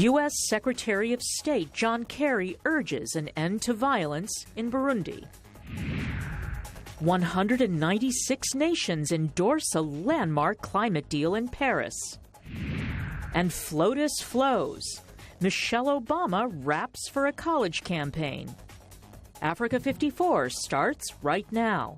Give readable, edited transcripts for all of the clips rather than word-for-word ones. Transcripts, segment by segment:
U.S. Secretary of State John Kerry urges an end to violence in Burundi. 196 nations endorse a landmark climate deal in Paris. And FLOTUS flows. Michelle Obama raps for a college campaign. Africa 54 starts right now.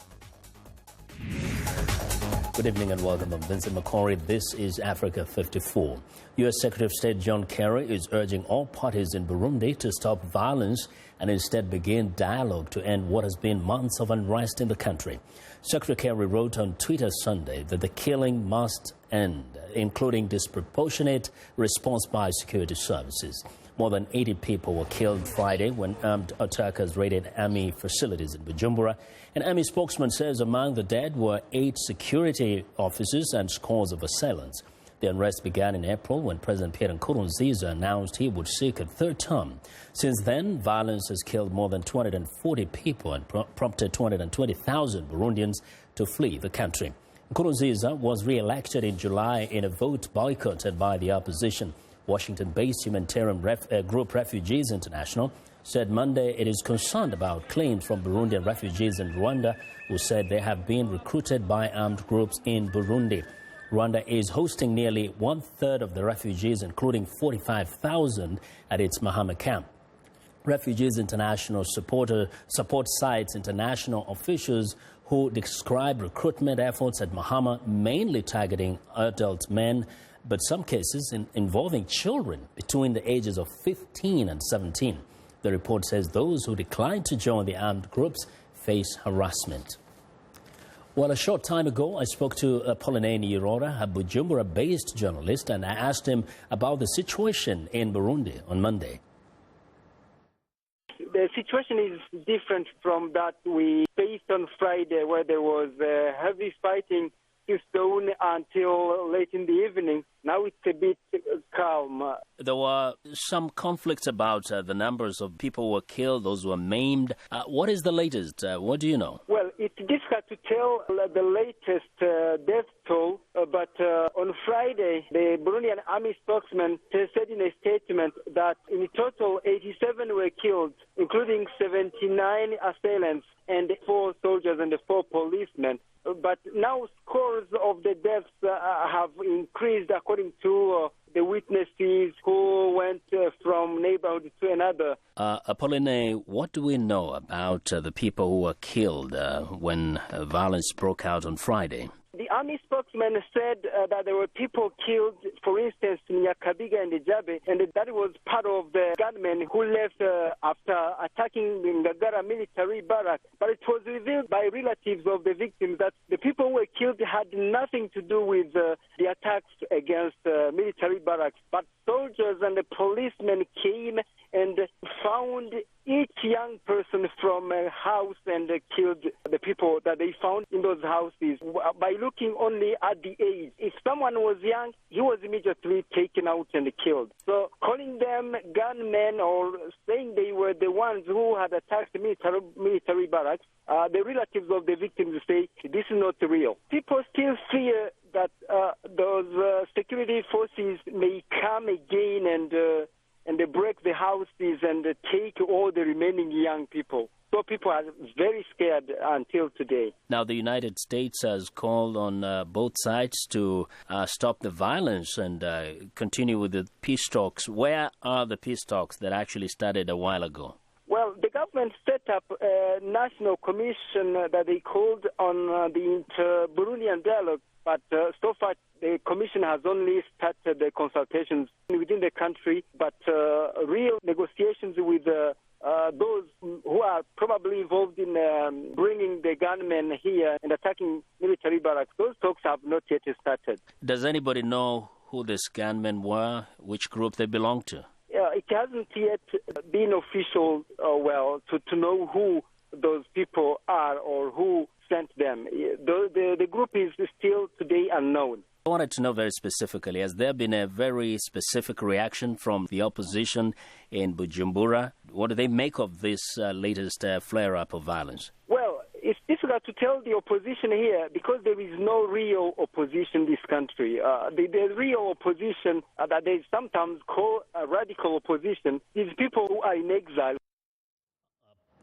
Good evening and welcome. I'm Vincent Makori. This is Africa 54. U.S. Secretary of State John Kerry is urging all parties in Burundi to stop violence and instead begin dialogue to end what has been months of unrest in the country. Secretary Kerry wrote on Twitter Sunday that the killing must end, including disproportionate response by security services. More than 80 people were killed Friday when armed attackers raided army facilities in Bujumbura. An army spokesman says among the dead were 8 security officers and scores of assailants. The unrest began in April when President Pierre Nkurunziza announced he would seek a third term. Since then, violence has killed more than 240 people and prompted 220,000 Burundians to flee the country. Nkurunziza was re-elected in July in a vote boycotted by the opposition. Washington-based humanitarian group Refugees International said Monday it is concerned about claims from Burundian refugees in Rwanda who said they have been recruited by armed groups in Burundi. Rwanda is hosting nearly one-third of the refugees, including 45,000 at its Mahama camp. Refugees International support cites international officials who describe recruitment efforts at Mahama mainly targeting adult men, but some cases involving children between the ages of 15 and 17. The report says those who decline to join the armed groups face harassment. Well, a short time ago, I spoke to Apollinaire Nirora, a Bujumbura-based journalist, and I asked him about the situation in Burundi on Monday. The situation is different from that we faced on Friday, where there was heavy fighting stone until late in the evening. Now it's a bit calm. There were some conflicts about the numbers of people who were killed, those who were maimed. What is the latest? What do you know? Well, it's difficult to tell the latest death toll, but on Friday, the Burundian army spokesman said in a statement that in total 87 were killed, including 79 assailants and 4 soldiers and 4 policemen. But now scores of the deaths have increased according to the witnesses who went from neighborhood to another. Apollinaire, what do we know about the people who were killed when violence broke out on Friday? The army spokesman said that there were people killed, for instance, in Nyakabiga and Jabe, and that was part of the gunmen who left after attacking the Ngagara military barracks. But it was revealed by relatives of the victims that the people who were killed had nothing to do with the attacks against military barracks. But soldiers and the policemen came and found each young person from a house and killed the people that they found in those houses by looking only at the age. If someone was young, he was immediately taken out and killed. So calling them gunmen or saying they were the ones who had attacked military barracks, the relatives of the victims say this is not real. People still fear that those security forces may come again and they break the houses and take all the remaining young people. So people are very scared until today. Now, the United States has called on both sides to stop the violence and continue with the peace talks. Where are the peace talks that actually started a while ago? Well, the government set up a national commission that they called on the inter-Burundian dialogue, but so far the commission has only started the consultations within the country, but real negotiations with those who are probably involved in bringing the gunmen here and attacking military barracks, those talks have not yet started. Does anybody know who these gunmen were, which group they belong to? It hasn't yet been official, to know who those people are or who sent them. The group is still today unknown. I wanted to know very specifically, has there been a very specific reaction from the opposition in Bujumbura? What do they make of this latest flare-up of violence? Well, it's difficult to tell the opposition here, because there is no real opposition in this country. The real opposition that they sometimes call a radical opposition is people who are in exile.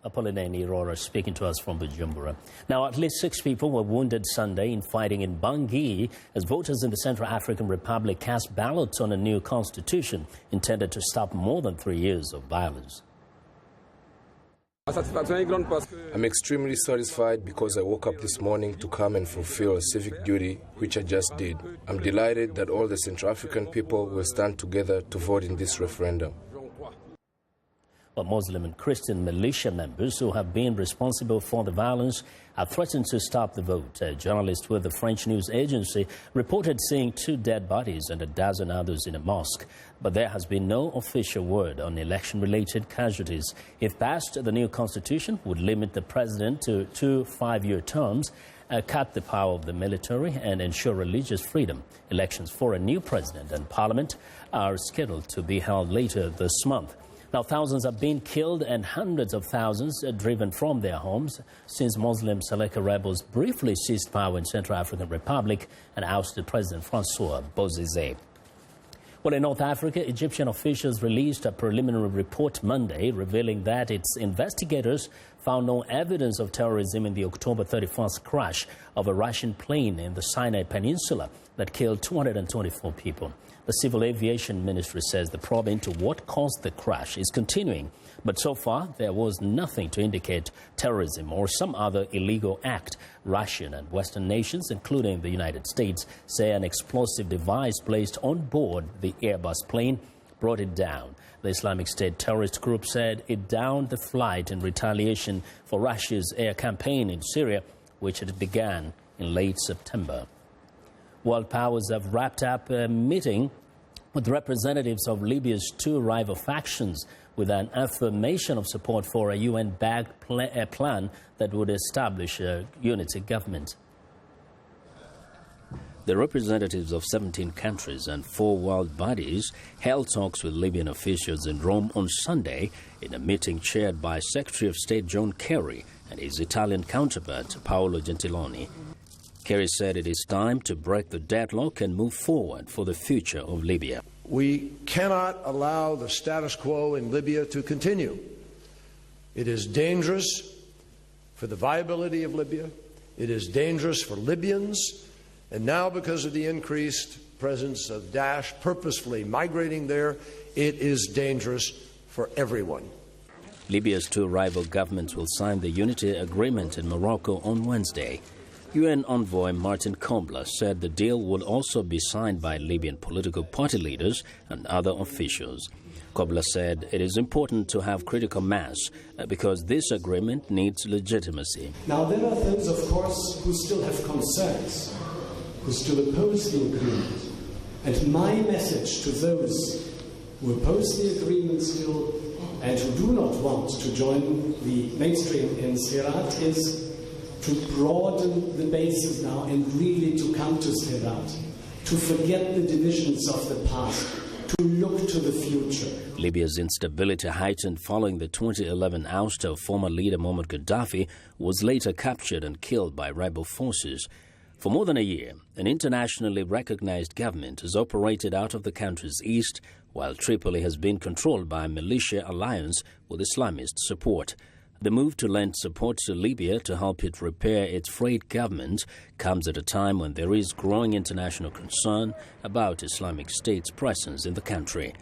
Apolline Irora speaking to us from Bujumbura. Now, at least 6 people were wounded Sunday in fighting in Bangui as voters in the Central African Republic cast ballots on a new constitution intended to stop more than 3 years of violence. I'm extremely satisfied because I woke up this morning to come and fulfill a civic duty, which I just did. I'm delighted that all the Central African people will stand together to vote in this referendum. But Muslim and Christian militia members who have been responsible for the violence have threatened to stop the vote. A journalist with the French news agency reported seeing 2 dead bodies and a dozen others in a mosque. But there has been no official word on election-related casualties. If passed, the new constitution would limit the president to 2 5-year terms, cut the power of the military and ensure religious freedom. Elections for a new president and parliament are scheduled to be held later this month. Now, thousands have been killed and hundreds of thousands are driven from their homes since Muslim Seleka rebels briefly seized power in Central African Republic and ousted President Francois Bozize. Well, in North Africa, Egyptian officials released a preliminary report Monday revealing that its investigators found no evidence of terrorism in the October 31st crash of a Russian plane in the Sinai Peninsula that killed 224 people. The Civil Aviation Ministry says the probe into what caused the crash is continuing, but so far there was nothing to indicate terrorism or some other illegal act. Russian and Western nations, including the United States, say an explosive device placed on board the Airbus plane brought it down. The Islamic State terrorist group said it downed the flight in retaliation for Russia's air campaign in Syria, which had begun in late September. World powers have wrapped up a meeting with representatives of Libya's 2 rival factions with an affirmation of support for a UN-backed plan that would establish a unity government. The representatives of 17 countries and 4 world bodies held talks with Libyan officials in Rome on Sunday in a meeting chaired by Secretary of State John Kerry and his Italian counterpart Paolo Gentiloni. Kerry said it is time to break the deadlock and move forward for the future of Libya. We cannot allow the status quo in Libya to continue. It is dangerous for the viability of Libya. It is dangerous for Libyans. And now, because of the increased presence of Daesh purposefully migrating there, it is dangerous for everyone. Libya's 2 rival governments will sign the unity agreement in Morocco on Wednesday. UN envoy Martin Kobler said the deal would also be signed by Libyan political party leaders and other officials. Kobler said it is important to have critical mass because this agreement needs legitimacy. Now, there are those, of course, who still have concerns, who still oppose the agreement. And my message to those who oppose the agreement still and who do not want to join the mainstream in Sirat is to broaden the basis now and really to come to Sirat, to forget the divisions of the past, to look to the future. Libya's instability heightened following the 2011 ouster of former leader Muammar Gaddafi was later captured and killed by rebel forces. For more than a year, an internationally recognized government has operated out of the country's east, while Tripoli has been controlled by a militia alliance with Islamist support. The move to lend support to Libya to help it repair its frayed government comes at a time when there is growing international concern about Islamic State's presence in the country.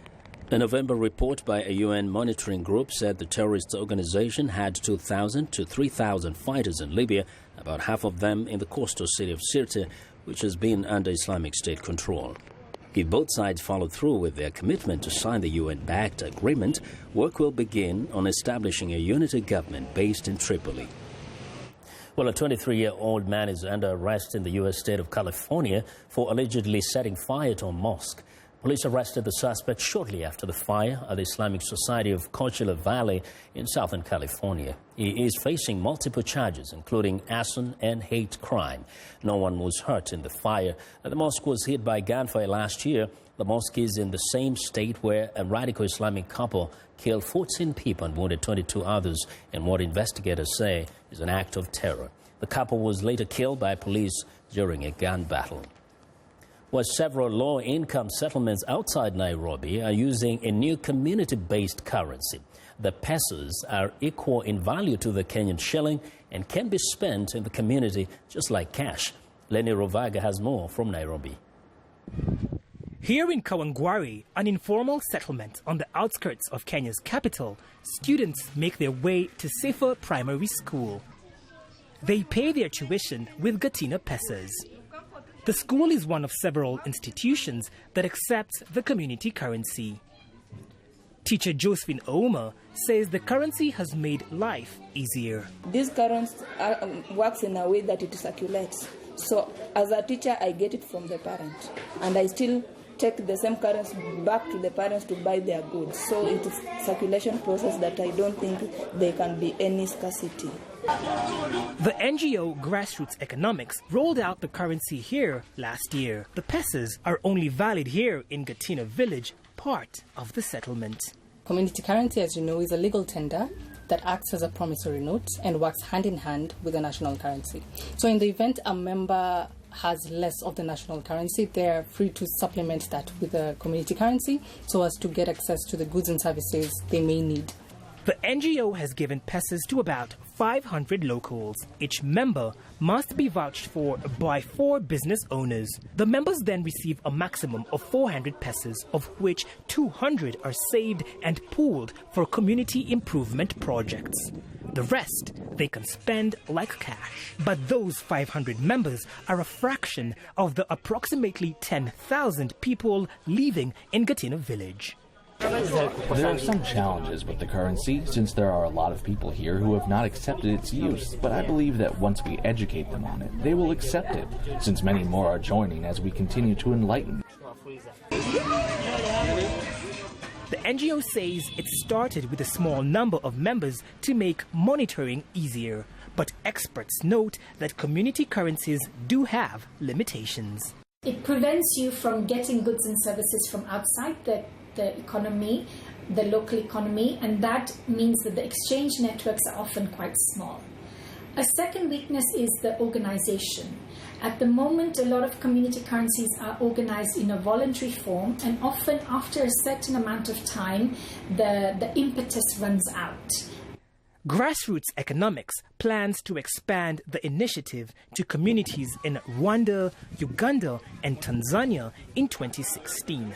A November report by a UN monitoring group said the terrorist organization had 2,000 to 3,000 fighters in Libya, about half of them in the coastal city of Sirte, which has been under Islamic State control. If both sides follow through with their commitment to sign the UN-backed agreement, work will begin on establishing a unity government based in Tripoli. Well, a 23-year-old man is under arrest in the U.S. state of California for allegedly setting fire to a mosque. Police arrested the suspect shortly after the fire at the Islamic Society of Coachella Valley in Southern California. He is facing multiple charges, including arson and hate crime. No one was hurt in the fire. The mosque was hit by gunfire last year. The mosque is in the same state where a radical Islamic couple killed 14 people and wounded 22 others in what investigators say is an act of terror. The couple was later killed by police during a gun battle. Well, several low-income settlements outside Nairobi are using a new community-based currency. The pesos are equal in value to the Kenyan shilling and can be spent in the community just like cash. Lenny Rovaga has more from Nairobi. Here in Kawangware, an informal settlement on the outskirts of Kenya's capital, students make their way to Safer Primary School. They pay their tuition with Gatina pesos. The school is one of several institutions that accepts the community currency. Teacher Josephine Ouma says the currency has made life easier. This currency works in a way that it circulates. So as a teacher, I get it from the parent, and I still take the same currency back to the parents to buy their goods. So it is a circulation process that I don't think there can be any scarcity. The NGO Grassroots Economics rolled out the currency here last year. The pesos are only valid here in Gatina village, part of the settlement. Community currency, as you know, is a legal tender that acts as a promissory note and works hand in hand with the national currency. So in the event a member has less of the national currency, they're free to supplement that with the community currency so as to get access to the goods and services they may need. The NGO has given pesos to about 500 locals. Each member must be vouched for by 4 business owners. The members then receive a maximum of 400 pesos, of which 200 are saved and pooled for community improvement projects. The rest they can spend like cash. But those 500 members are a fraction of the approximately 10,000 people living in Gatina village. There are some challenges with the currency, since there are a lot of people here who have not accepted its use, but I believe that once we educate them on it, they will accept it, since many more are joining as we continue to enlighten. The NGO says it started with a small number of members to make monitoring easier, but experts note that community currencies do have limitations. It prevents you from getting goods and services from outside the economy, the local economy, and that means that the exchange networks are often quite small. A second weakness is the organization. At the moment, a lot of community currencies are organized in a voluntary form, and often after a certain amount of time, the impetus runs out. Grassroots Economics plans to expand the initiative to communities in Rwanda, Uganda, and Tanzania in 2016.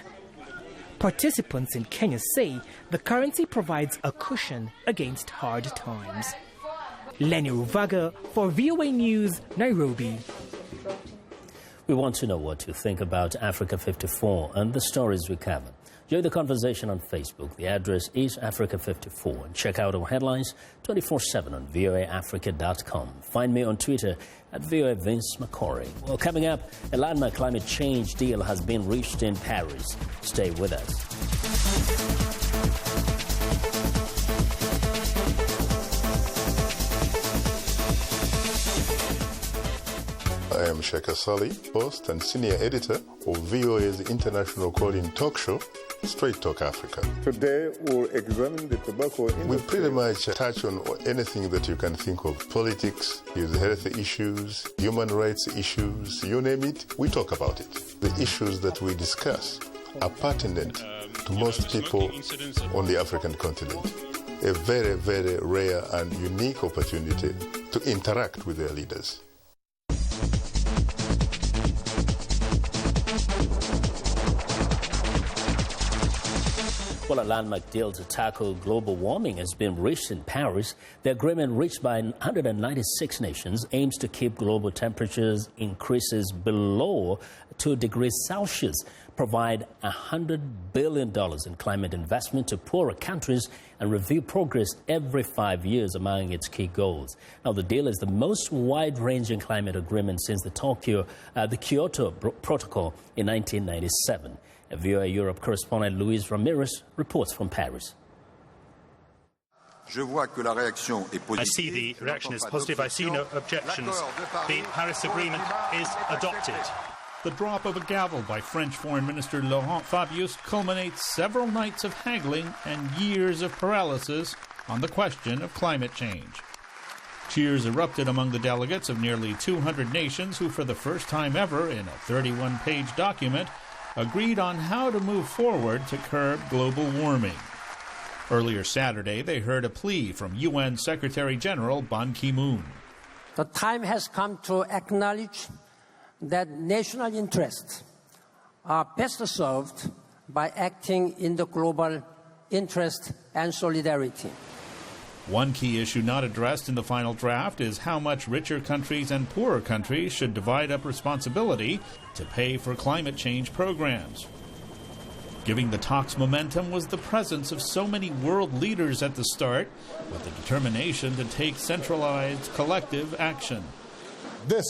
Participants in Kenya say the currency provides a cushion against hard times. Lenny Ruvaga for VOA News, Nairobi. We want to know what you think about Africa 54 and the stories we cover. Join the conversation on Facebook. The address is Africa54. And check out our headlines 24/7 on voaafrica.com. Find me on Twitter at VOA Vince Makori. Well, coming up, a landmark climate change deal has been reached in Paris. Stay with us. I am Sheikh Sali, host and senior editor of VOA's international call-in talk show, Straight Talk Africa. Today we'll examine the tobacco industry. We pretty much touch on anything that you can think of. Politics, health issues, human rights issues, you name it, we talk about it. The issues that we discuss are pertinent to most people on the African continent. A very, very rare and unique opportunity to interact with their leaders. Well, a landmark deal to tackle global warming has been reached in Paris. The agreement reached by 196 nations aims to keep global temperatures increases below 2 degrees Celsius, provide $100 billion in climate investment to poorer countries, and review progress every 5 years among its key goals. Now, the deal is the most wide-ranging climate agreement since the Kyoto Protocol in 1997. VOA Europe correspondent Luis Ramirez reports from Paris. I see the reaction is positive. I see no objections. The Paris Agreement is adopted. The drop of a gavel by French Foreign Minister Laurent Fabius culminates several nights of haggling and years of paralysis on the question of climate change. Cheers erupted among the delegates of nearly 200 nations who, for the first time ever in a 31-page document, agreed on how to move forward to curb global warming. Earlier Saturday, they heard a plea from UN Secretary-General Ban Ki-moon. The time has come to acknowledge that national interests are best served by acting in the global interest and solidarity. One key issue not addressed in the final draft is how much richer countries and poorer countries should divide up responsibility to pay for climate change programs. Giving the talks momentum was the presence of so many world leaders at the start, with the determination to take centralized, collective action. This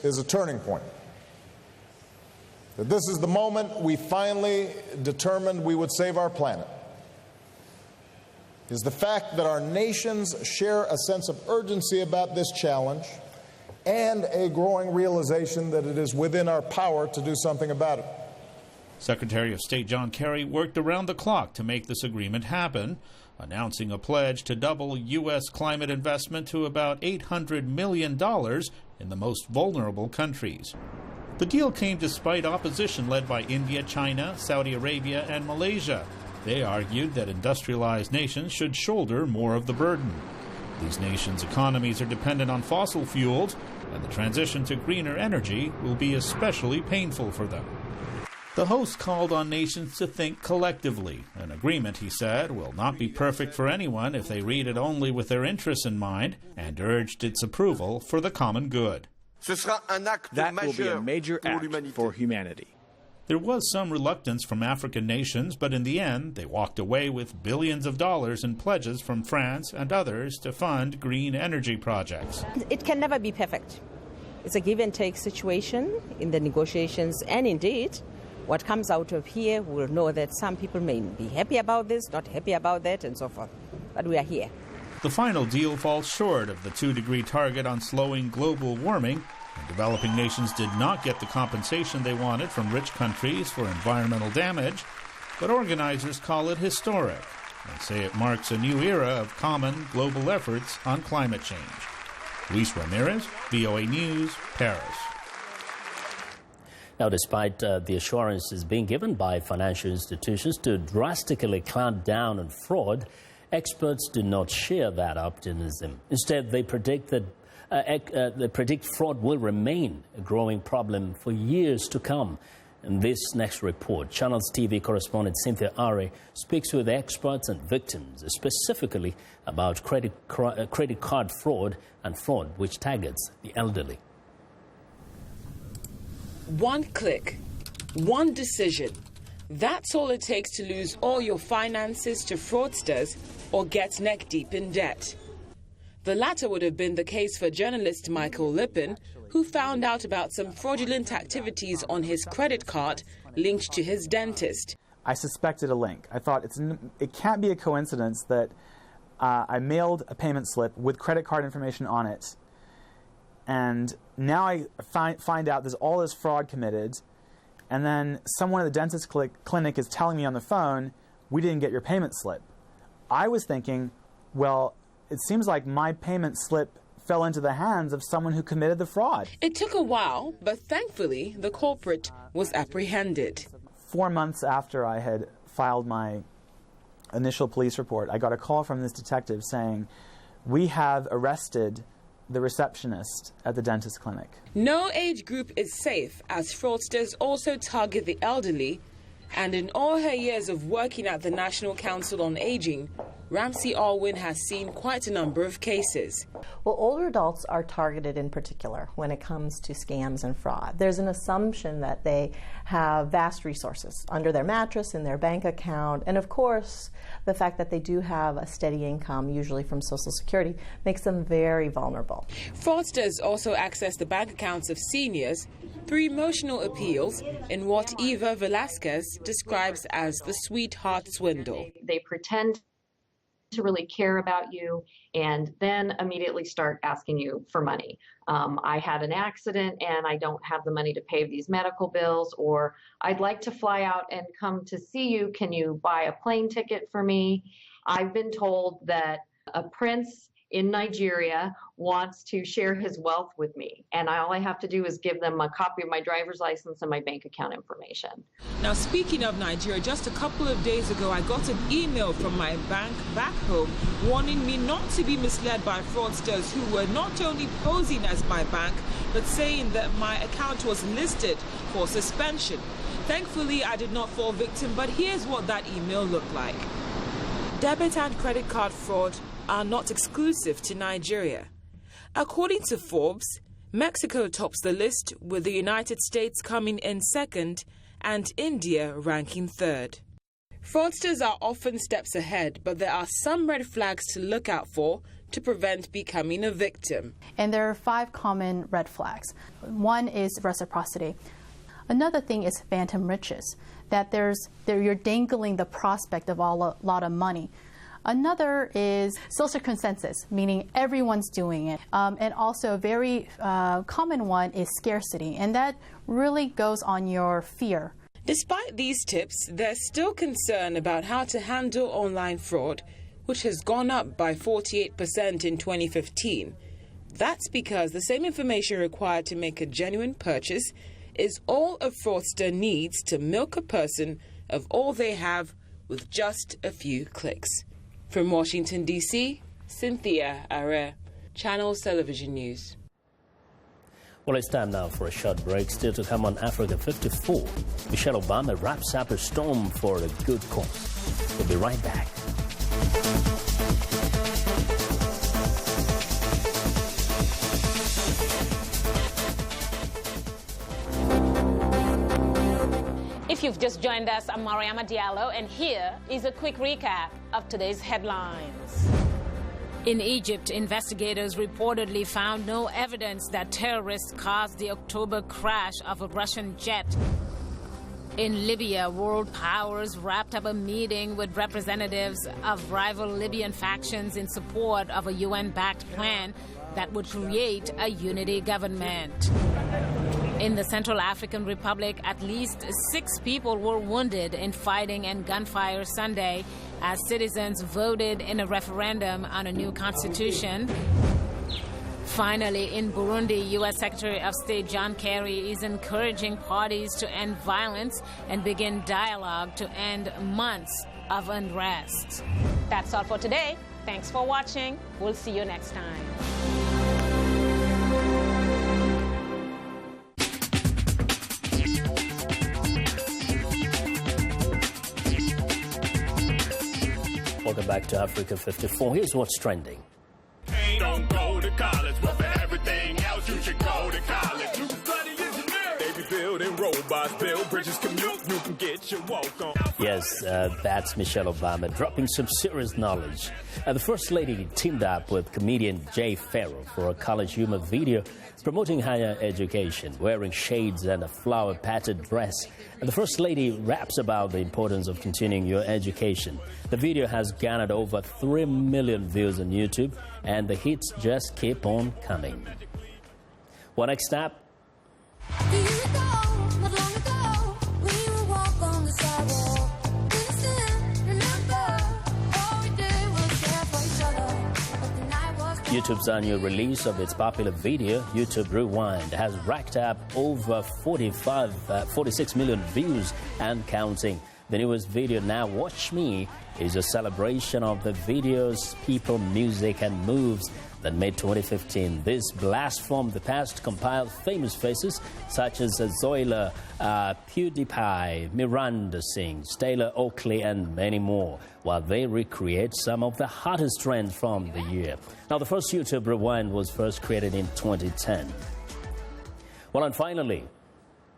is a turning point. That this is the moment we finally determined we would save our planet. Is the fact that our nations share a sense of urgency about this challenge and a growing realization that it is within our power to do something about it. Secretary of State John Kerry worked around the clock to make this agreement happen, announcing a pledge to double U.S. climate investment to about $800 million in the most vulnerable countries. The deal came despite opposition led by India, China, Saudi Arabia, and Malaysia. They argued that industrialized nations should shoulder more of the burden. These nations' economies are dependent on fossil fuels, and the transition to greener energy will be especially painful for them. The host called on nations to think collectively. An agreement, he said, will not be perfect for anyone if they read it only with their interests in mind, and urged its approval for the common good. That will be a major act for humanity. There was some reluctance from African nations, but in the end, they walked away with billions of dollars in pledges from France and others to fund green energy projects. It can never be perfect. It's a give-and-take situation in the negotiations, and indeed, what comes out of here, we'll know that some people may be happy about this, not happy about that, and so forth. But we are here. The final deal falls short of the 2-degree target on slowing global warming, and developing nations did not get the compensation they wanted from rich countries for environmental damage, but organizers call it historic and say it marks a new era of common global efforts on climate change. Luis Ramirez, VOA News, Paris. Now, despite the assurances being given by financial institutions to drastically clamp down on fraud, experts do not share that optimism. Instead, they predict fraud will remain a growing problem for years to come. In this next report, Channels TV correspondent Cynthia Ari speaks with experts and victims, specifically about credit card fraud and fraud which targets the elderly. One click, one decision. That's all it takes to lose all your finances to fraudsters or get neck deep in debt. The latter would have been the case for journalist Michael Lippin, who found out about some fraudulent activities on his credit card linked to his dentist. I suspected a link. I thought it can't be a coincidence that I mailed a payment slip with credit card information on it. And now I find out there's all this fraud committed, and then someone at the dentist clinic is telling me on the phone, we didn't get your payment slip. I was thinking, well, it seems like my payment slip fell into the hands of someone who committed the fraud. It took a while, but thankfully the culprit was apprehended. 4 months after I had filed my initial police report, I got a call from this detective saying, we have arrested the receptionist at the dentist clinic. No age group is safe, as fraudsters also target the elderly. And in all her years of working at the National Council on Aging, Ramsey Alwyn has seen quite a number of cases. Well, older adults are targeted in particular when it comes to scams and fraud. There's an assumption that they have vast resources under their mattress, in their bank account, and of course, the fact that they do have a steady income, usually from Social Security, makes them very vulnerable. Fraudsters also access the bank accounts of seniors through emotional appeals in what Eva Velasquez describes as the sweetheart swindle. They pretend to really care about you and then immediately start asking you for money. I had an accident and I don't have the money to pay these medical bills, or I'd like to fly out and come to see you. Can you buy a plane ticket for me? I've been told that a prince in Nigeria wants to share his wealth with me. And all I have to do is give them a copy of my driver's license and my bank account information. Now, speaking of Nigeria, just a couple of days ago, I got an email from my bank back home warning me not to be misled by fraudsters who were not only posing as my bank, but saying that my account was listed for suspension. Thankfully, I did not fall victim, but here's what that email looked like. Debit and credit card fraud are not exclusive to Nigeria. According to Forbes, Mexico tops the list, with the United States coming in second and India ranking third. Fraudsters are often steps ahead, but there are some red flags to look out for to prevent becoming a victim. And there are 5 common red flags. One is reciprocity. Another thing is phantom riches, that you're dangling the prospect of a lot of money. Another is social consensus, meaning everyone's doing it. And also a very common one is scarcity, and that really goes on your fear. Despite these tips, there's still concern about how to handle online fraud, which has gone up by 48% in 2015. That's because the same information required to make a genuine purchase is all a fraudster needs to milk a person of all they have with just a few clicks. From Washington, D.C., Cynthia Are, Channels Television News. Well, it's time now for a short break. Still to come on Africa 54. Michelle Obama wraps up a storm for a good cause. We'll be right back. If you've just joined us, I'm Mariama Diallo, and here is a quick recap of today's headlines. In Egypt, investigators reportedly found no evidence that terrorists caused the October crash of a Russian jet. In Libya, world powers wrapped up a meeting with representatives of rival Libyan factions in support of a UN-backed plan that would create a unity government. In the Central African Republic, at least 6 people were wounded in fighting and gunfire Sunday as citizens voted in a referendum on a new constitution. Finally, in Burundi, U.S. Secretary of State John Kerry is encouraging parties to end violence and begin dialogue to end months of unrest. That's all for today. Thanks for watching. We'll see you next time. Welcome back to Africa 54. Here's what's trending. Hey, don't go to college, but for everything else you should go to college. You can study engineering. They be building robots, build bridges, commute. You can get your walk on. Yes, that's Michelle Obama dropping some serious knowledge. The First Lady teamed up with comedian Jay Farrell for a college humor video promoting higher education, wearing shades and a flower-patterned dress. And the First Lady raps about the importance of continuing your education. The video has garnered over 3 million views on YouTube, and the hits just keep on coming. Well, next up. YouTube's annual release of its popular video, YouTube Rewind, has racked up over 46 million views and counting. The newest video, Now Watch Me, is a celebration of the videos, people, music, and moves that made 2015. This blast from the past compiled famous faces such as Zoila, PewDiePie, Miranda Sings, Taylor Oakley, and many more, while they recreate some of the hottest trends from the year. Now, the first YouTube Rewind was first created in 2010. Well, and finally,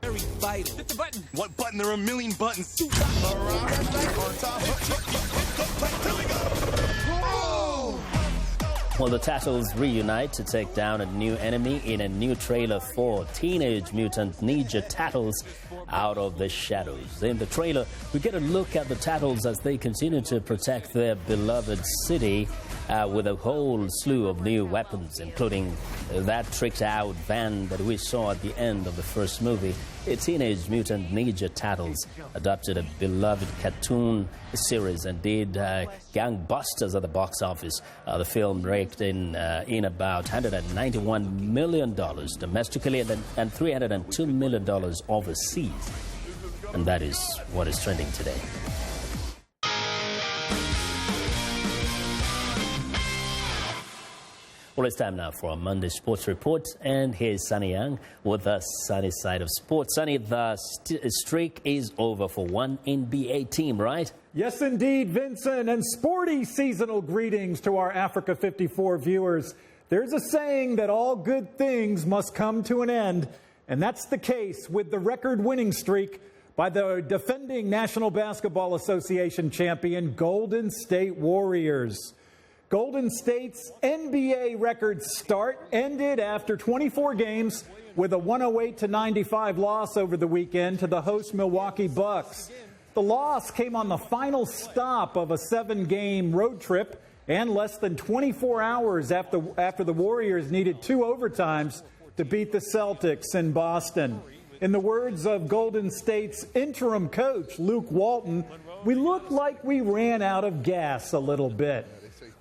Very vital. Hit the button. What button? There are a million buttons. well, the Turtles reunite to take down a new enemy in a new trailer for Teenage Mutant Ninja Turtles Out of the Shadows. In the trailer, we get a look at the Turtles as they continue to protect their beloved city with a whole slew of new weapons, including That tricked-out band that we saw at the end of the first movie, Teenage Mutant Ninja Turtles, adopted a beloved cartoon series and did gangbusters at the box office. The film raked in about $191 million domestically and $302 million overseas. And that is what is trending today. Well, it's time now for our Monday Sports Report, and here's Sunny Young with the sunny side of sports. Sunny, the streak is over for one NBA team, right? Yes, indeed, Vincent, and sporty seasonal greetings to our Africa 54 viewers. There's a saying that all good things must come to an end, and that's the case with the record-winning streak by the defending National Basketball Association champion Golden State Warriors. Golden State's NBA record start ended after 24 games with a 108-95 loss over the weekend to the host Milwaukee Bucks. The loss came on the final stop of a 7-game road trip and less than 24 hours after the Warriors needed 2 overtimes to beat the Celtics in Boston. In the words of Golden State's interim coach, Luke Walton, we looked like we ran out of gas a little bit.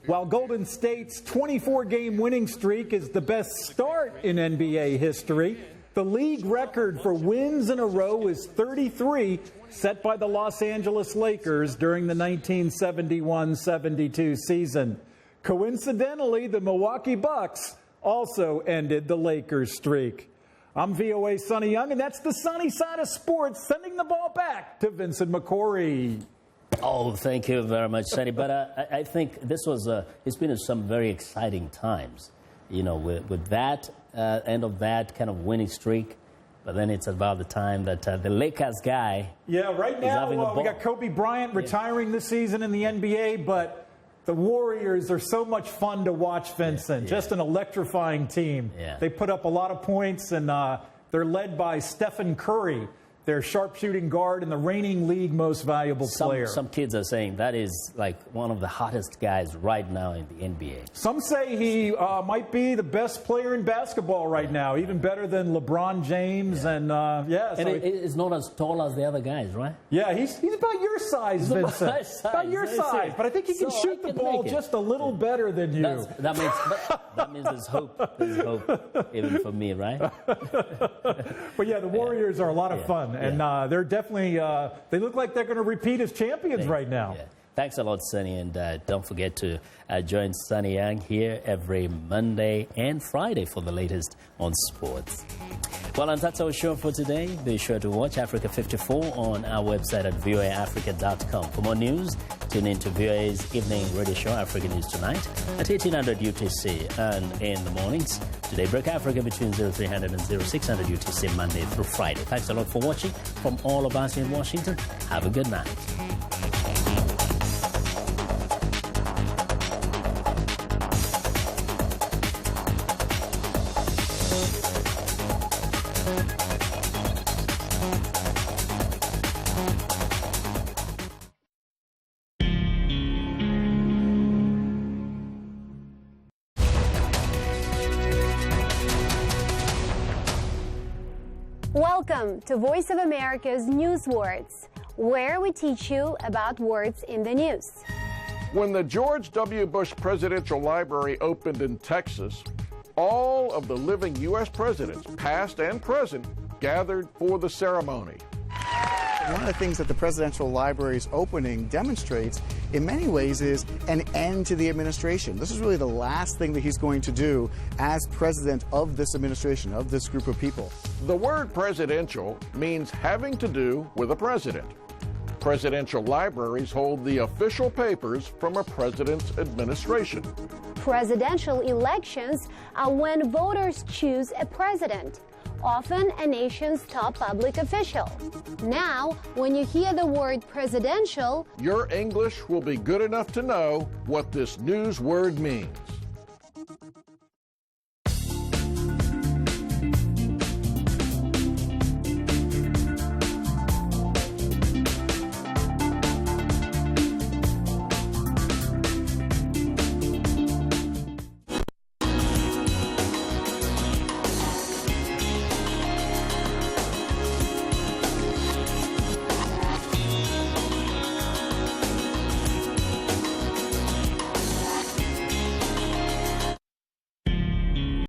While Golden State's 24-game winning streak is the best start in NBA history, the league record for wins in a row is 33, set by the Los Angeles Lakers during the 1971-72 season. Coincidentally, the Milwaukee Bucks also ended the Lakers streak. I'm VOA Sunny Young, and that's the sunny side of sports, sending the ball back to Vincent Makori. Oh, thank you very much, Sunny. But I think this was it's been some very exciting times, you know, with that end of that kind of winning streak. But then it's about the time that the Lakers guy. Yeah, right now we got Kobe Bryant retiring this season in the NBA, but the Warriors are so much fun to watch, Vincent. Just an electrifying team. They put up a lot of points, and they're led by Stephen Curry, their sharpshooting guard and the reigning league most valuable player. Some kids are saying that is like one of the hottest guys right now in the NBA. Some say he might be the best player in basketball right now, even better than LeBron James. And he's not as tall as the other guys, right? Yeah, he's about your size, Vincent. About your size, but I think he can shoot the ball just a little better than you. That means there's hope. There's hope even for me, right? But yeah, the Warriors are a lot of fun. And they're definitely, they look like they're going to repeat as champions right now. Yeah. Thanks a lot, Sunny. And don't forget to join Sunny Yang here every Monday and Friday for the latest on sports. Well, and that's our show for today. Be sure to watch Africa 54 on our website at voaafrica.com. For more news, tune in to VOA's evening radio show, Africa News Tonight, at 1800 UTC and in the mornings. Today, Break Africa between 0300 and 0600 UTC, Monday through Friday. Thanks a lot for watching. From all of us in Washington, have a good night. Welcome to Voice of America's News Words, where we teach you about words in the news. When the George W. Bush Presidential Library opened in Texas, all of the living U.S. presidents, past and present, gathered for the ceremony. One of the things that the Presidential Library's opening demonstrates, in many ways, is an end to the administration. This is really the last thing that he's going to do as president of this administration, of this group of people. The word presidential means having to do with a president. Presidential libraries hold the official papers from a president's administration. Presidential elections are when voters choose a president, often a nation's top public official. Now, when you hear the word presidential, your English will be good enough to know what this news word means.